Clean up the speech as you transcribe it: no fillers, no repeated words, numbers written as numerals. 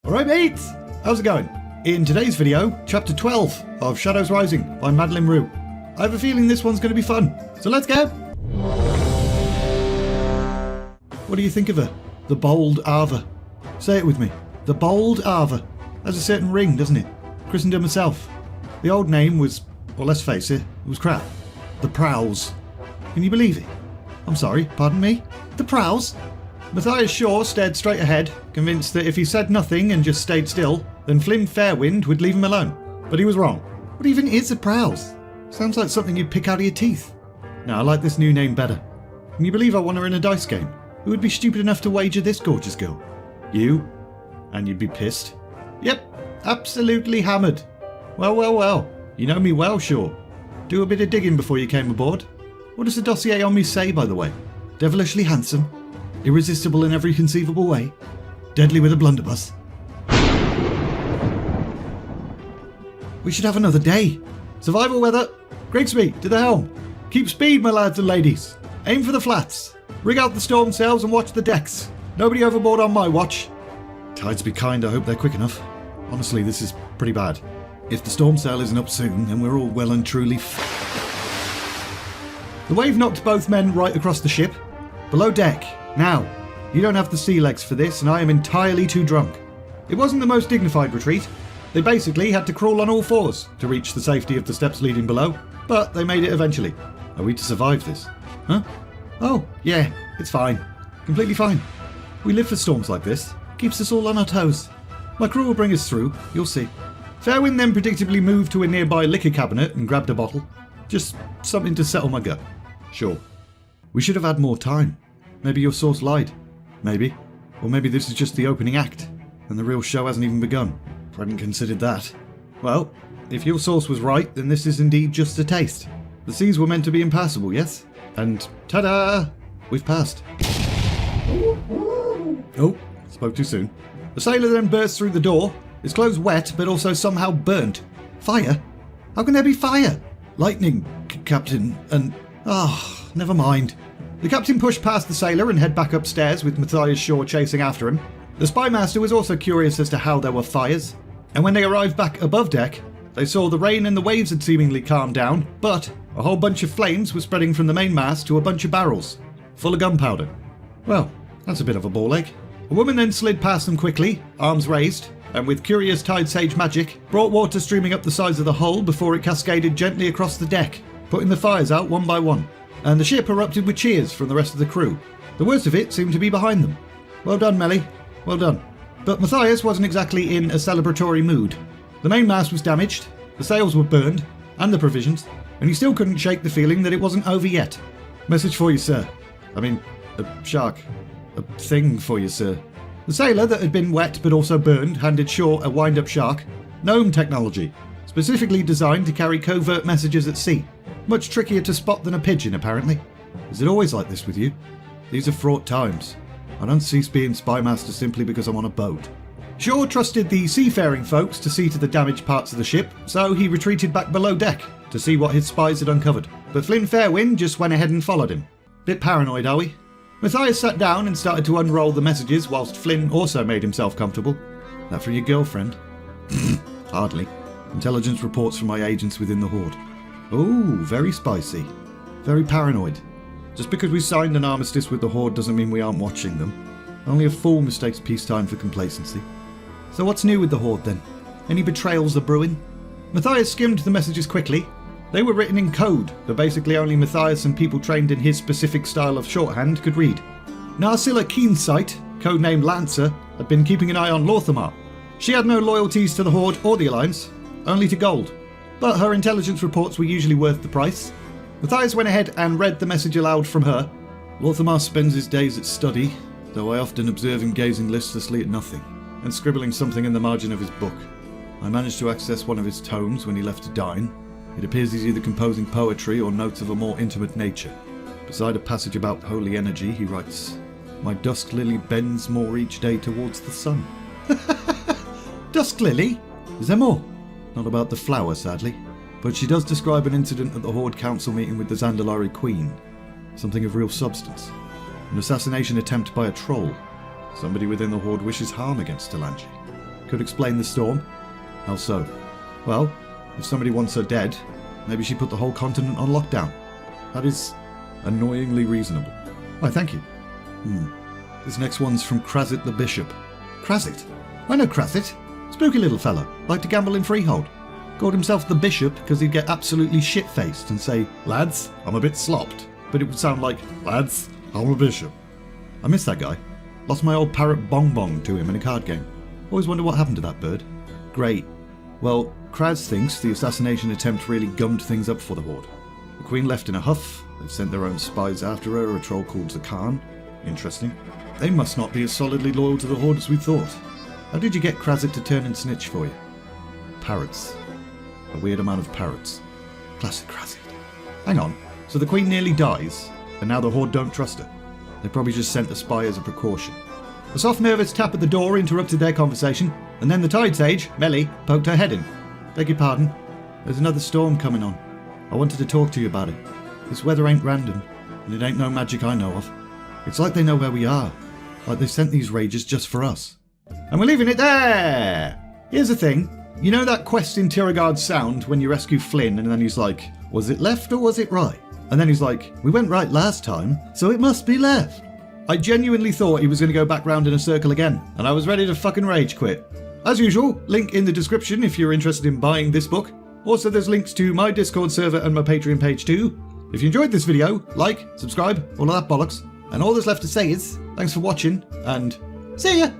Alright mates, how's it going? In today's video, chapter 12 of Shadows Rising by Madeline Rue. I have a feeling this one's going to be fun, so let's go! What do you think of her? The bold Ava. Say it with me. The bold Ava. Has a certain ring, doesn't it? Christened her myself. The old name was, well let's face it was crap. The Prowls. Can you believe it? I'm sorry, pardon me? The Prowls? Mathias Shaw stared straight ahead, convinced that if he said nothing and just stayed still, then Flynn Fairwind would leave him alone. But he was wrong. What even is the Prowls? Sounds like something you'd pick out of your teeth. No, I like this new name better. Can you believe I won her in a dice game? Who would be stupid enough to wager this gorgeous girl? You? And you'd be pissed? Yep, absolutely hammered. Well. You know me well, Shaw. Do a bit of digging before you came aboard. What does the dossier on me say, by the way? Devilishly handsome? Irresistible in every conceivable way? Deadly with a blunderbuss? We should have another day. Survival weather. Grigsby, to the helm. Keep speed, my lads and ladies. Aim for the flats. Rig out the storm sails and watch the decks. Nobody overboard on my watch. Tides be kind, I hope they're quick enough. Honestly, this is pretty bad. If the storm sail isn't up soon, then we're all well and truly The wave knocked both men right across the ship. Below deck. Now. You don't have the sea legs for this, and I am entirely too drunk. It wasn't the most dignified retreat. They basically had to crawl on all fours to reach the safety of the steps leading below, but they made it eventually. Are we to survive this? Huh? Oh, yeah, it's fine. Completely fine. We live for storms like this. Keeps us all on our toes. My crew will bring us through, you'll see. Fairwind then predictably moved to a nearby liquor cabinet and grabbed a bottle. Just something to settle my gut. Sure. We should have had more time. Maybe your source lied. Maybe. Or maybe this is just the opening act, and the real show hasn't even begun. I hadn't considered that. Well, if your source was right, then this is indeed just a taste. The seas were meant to be impassable, yes? And ta-da! We've passed. Oh, spoke too soon. The sailor then burst through the door, his clothes wet but also somehow burnt. Fire? How can there be fire? Lightning, Captain, and... never mind. The captain pushed past the sailor and head back upstairs with Mathias Shaw chasing after him. The spymaster was also curious as to how there were fires, and when they arrived back above deck, they saw the rain and the waves had seemingly calmed down, but a whole bunch of flames were spreading from the mainmast to a bunch of barrels, full of gunpowder. Well, that's a bit of a ball ache. A woman then slid past them quickly, arms raised, and with curious Tide Sage magic, brought water streaming up the sides of the hull before it cascaded gently across the deck, putting the fires out one by one. And the ship erupted with cheers from the rest of the crew. The worst of it seemed to be behind them. Well done, Melly. Well done. But Mathias wasn't exactly in a celebratory mood. The mainmast was damaged, the sails were burned, and the provisions, and he still couldn't shake the feeling that it wasn't over yet. Message for you, sir. I mean, a shark. A thing for you, sir. The sailor that had been wet but also burned handed Shaw a wind-up shark. Gnome technology, specifically designed to carry covert messages at sea. Much trickier to spot than a pigeon, apparently. Is it always like this with you? These are fraught times. I don't cease being spymaster simply because I'm on a boat. Shaw trusted the seafaring folks to see to the damaged parts of the ship, so he retreated back below deck to see what his spies had uncovered. But Flynn Fairwind just went ahead and followed him. Bit paranoid, are we? Mathias sat down and started to unroll the messages whilst Flynn also made himself comfortable. That for your girlfriend? Hardly. Intelligence reports from my agents within the Horde. Oh, very spicy. Very paranoid. Just because we signed an armistice with the Horde doesn't mean we aren't watching them. Only a fool mistakes peacetime for complacency. So what's new with the Horde then? Any betrayals are brewing? Mathias skimmed the messages quickly. They were written in code that basically only Mathias and people trained in his specific style of shorthand could read. Narsilla Keensight, codenamed Lancer, had been keeping an eye on Lorthamar. She had no loyalties to the Horde or the Alliance, only to gold. But her intelligence reports were usually worth the price. Mathias went ahead and read the message aloud from her. Lorthamar spends his days at study, though I often observe him gazing listlessly at nothing, and scribbling something in the margin of his book. I managed to access one of his tomes when he left to dine. It appears he's either composing poetry or notes of a more intimate nature. Beside a passage about holy energy, he writes, "My dusk lily bends more each day towards the sun." Dusk lily? Is there more? Not about the flower, sadly. But she does describe an incident at the Horde Council meeting with the Zandalari Queen. Something of real substance. An assassination attempt by a troll. Somebody within the Horde wishes harm against Talanji. Could explain the storm. How so? Well, if somebody wants her dead, maybe she put the whole continent on lockdown. That is annoyingly reasonable. Why, thank you. This next one's from Krazit the Bishop. Krazit? I know Krazit. Spooky little fellow. Liked to gamble in freehold. Called himself the Bishop because he'd get absolutely shit-faced and say, "Lads, I'm a bit slopped." But it would sound like, "Lads, I'm a bishop." I miss that guy. Lost my old parrot Bong Bong to him in a card game. Always wonder what happened to that bird. Great. Well, Kraz thinks the assassination attempt really gummed things up for the Horde. The Queen left in a huff. They've sent their own spies after her, a troll called Zakan. Interesting. They must not be as solidly loyal to the Horde as we thought. How did you get Krazit to turn and snitch for you? Parrots. A weird amount of parrots. Classic Krazit. Hang on. So the Queen nearly dies, and now the Horde don't trust her. They probably just sent a spy as a precaution. A soft nervous tap at the door interrupted their conversation, and then the Tide Sage, Melly, poked her head in. Beg your pardon. There's another storm coming on. I wanted to talk to you about it. This weather ain't random, and it ain't no magic I know of. It's like they know where we are. Like they sent these rages just for us. And we're leaving it there! Here's the thing. You know that quest in Tierraguard's sound when you rescue Flynn and then he's like, was it left or was it right? And then he's like, we went right last time, so it must be left. I genuinely thought he was going to go back round in a circle again, and I was ready to fucking rage quit. As usual, link in the description if you're interested in buying this book. Also, there's links to my Discord server and my Patreon page too. If you enjoyed this video, like, subscribe, all of that bollocks. And all that's left to say is, thanks for watching, and see ya!